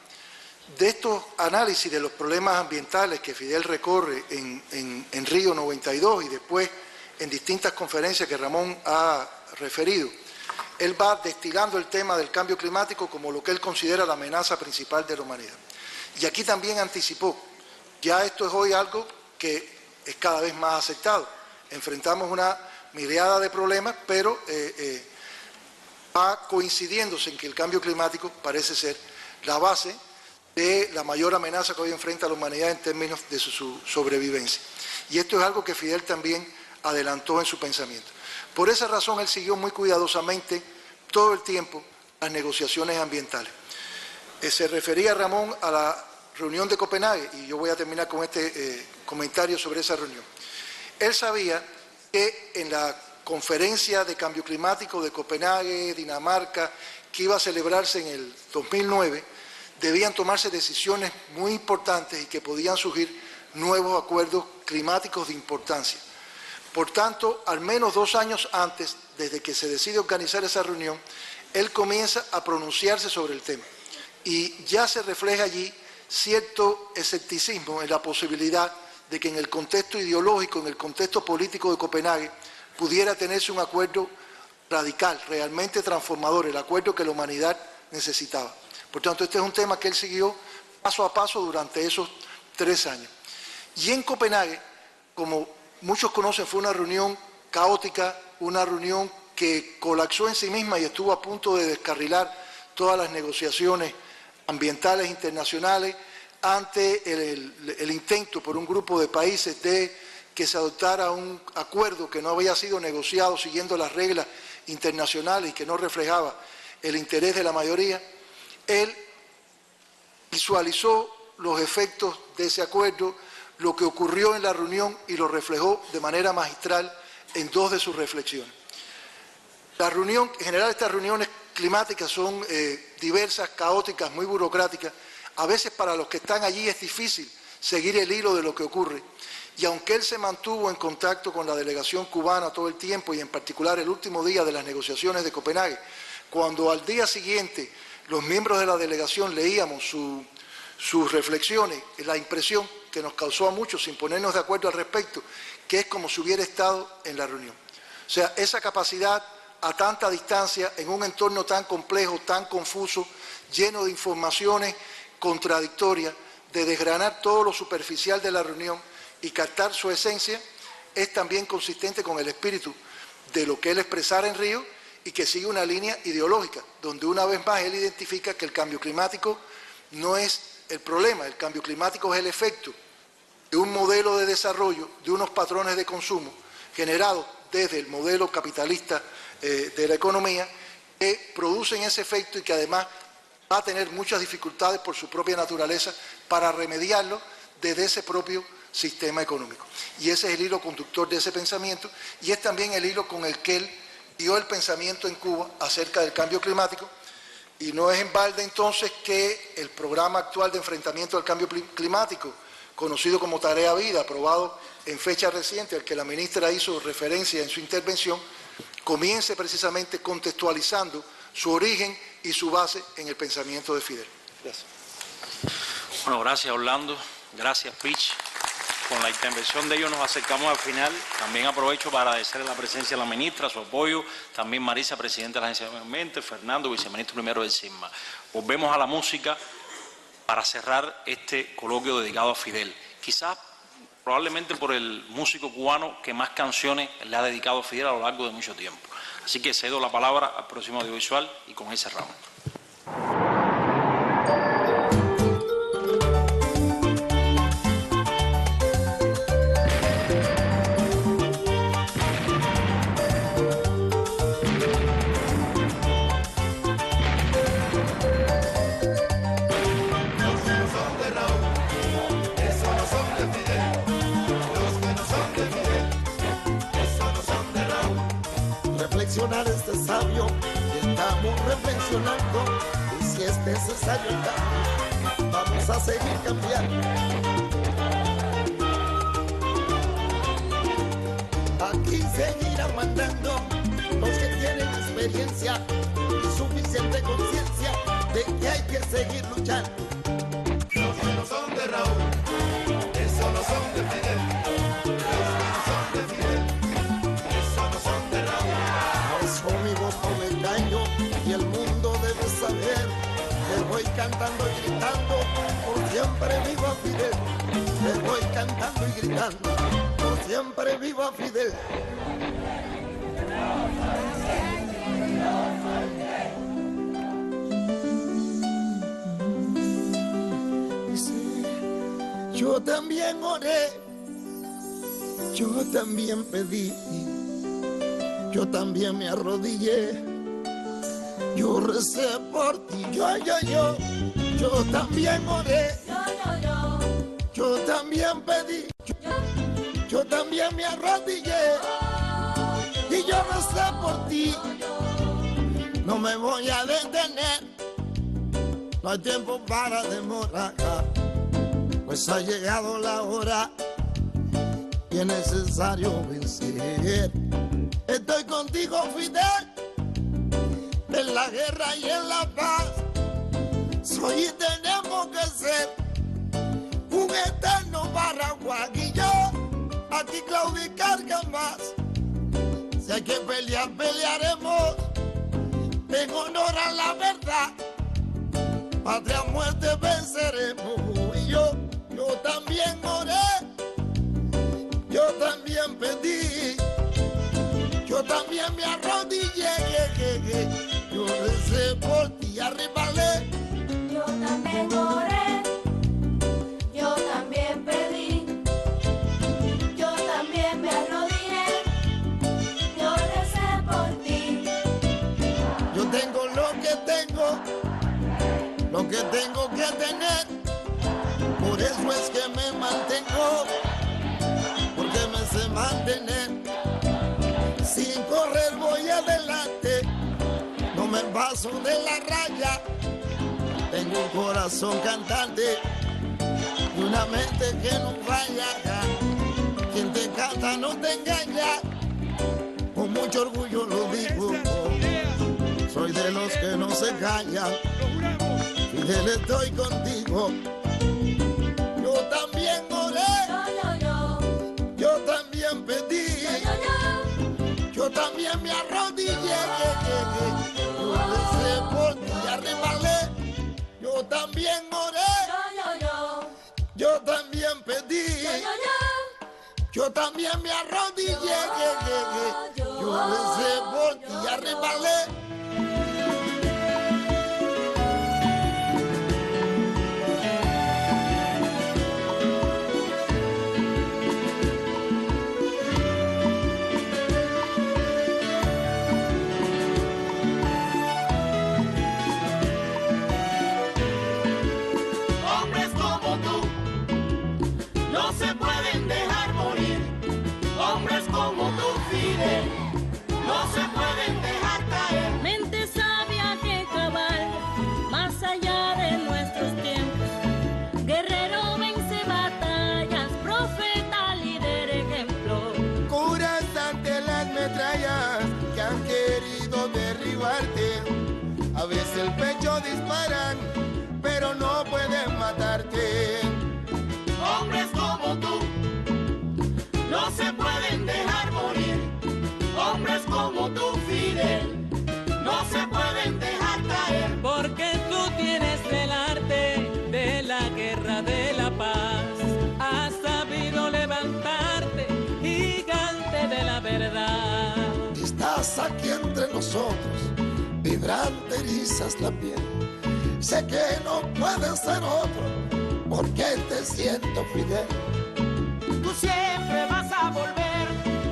De estos análisis de los problemas ambientales que Fidel recorre en Río 92 y después en distintas conferencias que Ramón ha referido, él va destilando el tema del cambio climático como lo que él considera la amenaza principal de la humanidad. Y aquí también anticipó, ya esto es hoy algo que es cada vez más aceptado. Enfrentamos una miríada de problemas, pero va coincidiéndose en que el cambio climático parece ser la base de la mayor amenaza que hoy enfrenta la humanidad en términos de su sobrevivencia. Y esto es algo que Fidel también adelantó en su pensamiento. Por esa razón él siguió muy cuidadosamente todo el tiempo las negociaciones ambientales. Se refería Ramón a la reunión de Copenhague, y yo voy a terminar con este comentario sobre esa reunión. Él sabía que en la conferencia de cambio climático de Copenhague, Dinamarca, que iba a celebrarse en el 2009, debían tomarse decisiones muy importantes y que podían surgir nuevos acuerdos climáticos de importancia. Por tanto, al menos 2 años antes, desde que se decide organizar esa reunión, él comienza a pronunciarse sobre el tema. Y ya se refleja allí cierto escepticismo en la posibilidad de que en el contexto ideológico, en el contexto político de Copenhague, pudiera tenerse un acuerdo radical, realmente transformador, el acuerdo que la humanidad necesitaba. Por tanto, este es un tema que él siguió paso a paso durante esos 3 años. Y en Copenhague, como muchos conocen, fue una reunión caótica, una reunión que colapsó en sí misma y estuvo a punto de descarrilar todas las negociaciones ambientales internacionales ante el intento por un grupo de países de que se adoptara un acuerdo que no había sido negociado siguiendo las reglas internacionales y que no reflejaba el interés de la mayoría. Él visualizó los efectos de ese acuerdo, lo que ocurrió en la reunión, y lo reflejó de manera magistral en 2 de sus reflexiones. En general, estas reuniones climáticas son diversas, caóticas, muy burocráticas. A veces para los que están allí es difícil seguir el hilo de lo que ocurre. Y aunque él se mantuvo en contacto con la delegación cubana todo el tiempo, y en particular el último día de las negociaciones de Copenhague, cuando al día siguiente los miembros de la delegación leíamos sus reflexiones, la impresión que nos causó a muchos, sin ponernos de acuerdo al respecto, que es como si hubiera estado en la reunión. O sea, esa capacidad a tanta distancia, en un entorno tan complejo, tan confuso, lleno de informaciones contradictorias, de desgranar todo lo superficial de la reunión y captar su esencia, es también consistente con el espíritu de lo que él expresara en Río, y que sigue una línea ideológica, donde una vez más él identifica que el cambio climático no es el problema, el cambio climático es el efecto de un modelo de desarrollo, de unos patrones de consumo generados desde el modelo capitalista de la economía, que producen ese efecto y que además va a tener muchas dificultades por su propia naturaleza para remediarlo desde ese propio sistema económico. Y ese es el hilo conductor de ese pensamiento, y es también el hilo con el que él dio el pensamiento en Cuba acerca del cambio climático. Y no es en balde entonces que el programa actual de enfrentamiento al cambio climático, conocido como Tarea Vida, aprobado en fecha reciente, al que la ministra hizo referencia en su intervención, comience precisamente contextualizando su origen y su base en el pensamiento de Fidel. Gracias. Bueno, gracias Orlando, gracias Pich. Con la intervención de ellos nos acercamos al final. También aprovecho para agradecer la presencia de la ministra, su apoyo, también Marisa, presidenta de la Agencia de Medio Ambiente, Fernando, viceministro primero del CISMA. Volvemos a la música para cerrar este coloquio dedicado a Fidel. Quizás, probablemente por el músico cubano que más canciones le ha dedicado a Fidel a lo largo de mucho tiempo. Así que cedo la palabra al próximo audiovisual y con él cerramos. Este sabio, estamos reflexionando y si es necesario el cambio, vamos a seguir cambiando. Aquí seguirán mandando los que tienen experiencia y suficiente conciencia de que hay que seguir luchando. Los que no son de Raúl, eso no son de Fidel. Le voy cantando y gritando, por siempre viva Fidel. Le voy cantando y gritando, por siempre viva Fidel. Yo también oré, yo también pedí, yo también me arrodillé. Yo recé por ti, yo también oré, yo también pedí, yo también me arrodillé y yo recé por ti. No me voy a detener, no hay tiempo para demorar, pues ha llegado la hora y es necesario vencer. Estoy contigo, Fidel, en la guerra y en la paz. Soy y tenemos que ser un eterno Paraguay y yo a ti claudicar jamás. Si hay que pelear, pelearemos en honor a la verdad. Patria o muerte venceremos. Y yo también oré, yo también pedí, yo también me arrodillé. Yo recé por ti, arríbale. Yo también oré, yo también pedí, yo también me arrodillé, yo recé por ti. Yo tengo lo que tengo que tener, por eso es que me mantengo, porque me sé mantener. Sin correr voy adelante, no me paso de la raya. Tengo un corazón cantante y una mente que no falla. Quien te canta no te engaña, con mucho orgullo lo digo. Soy de los que no se callan, Fidel, estoy contigo. Yo también oré, yo también pedí, yo también me arrodillé. Yo recé por ti, arríbale. Yo también oré, yo también pedí, yo también me arrodillé. Yo recé por ti, arríbale. Hombres como tú, Fidel, no se pueden dejar caer. veces el pecho disparan, pero no pueden matarte. Hombres como tú no se pueden dejar morir. Hombres como tú, Fidel, no se pueden dejar caer. Porque tú tienes el arte de la guerra, de la paz. Has sabido levantarte, gigante de la verdad. Estás aquí entre nosotros, vibrante, erizas la piel. Sé que no puedes ser otro, porque te siento Fidel. Tú siempre vas a volver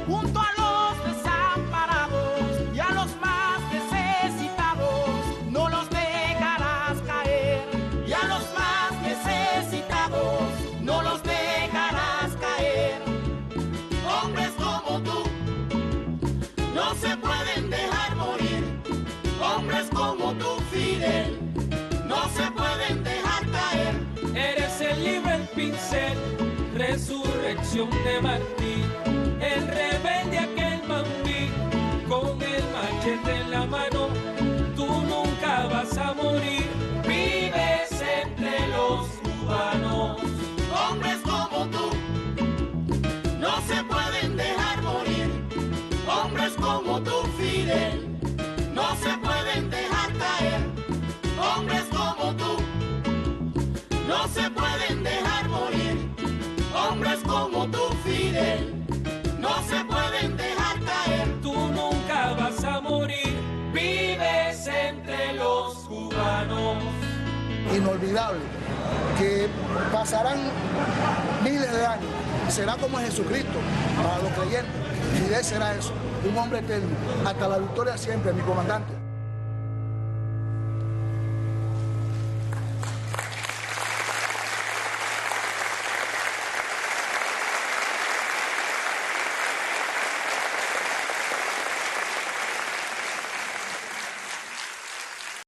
junto a los desamparados y a los más necesitados. No los dejarás caer. Y a los más necesitados no los dejarás caer. Hombres como tú no se pueden dejar morir. Hombres como tú, Fidel, no se pueden dejar caer. Eres el libro, el pincel, resurrección de Martín, el rebelde aquel mambí, con el machete en la mano, tú nunca vas a morir, vives entre los cubanos. Hombres como tú no se pueden dejar morir. Hombres como tú, Fidel, no se pueden dejar caer. Hombres como tú no se pueden dejar morir. Hombres como tú, Fidel, no se pueden dejar caer. Tú nunca vas a morir, vives entre los cubanos. Inolvidable, que pasarán miles de años, será como Jesucristo para los creyentes. Fidel será eso, un hombre eterno, hasta la victoria siempre, mi comandante.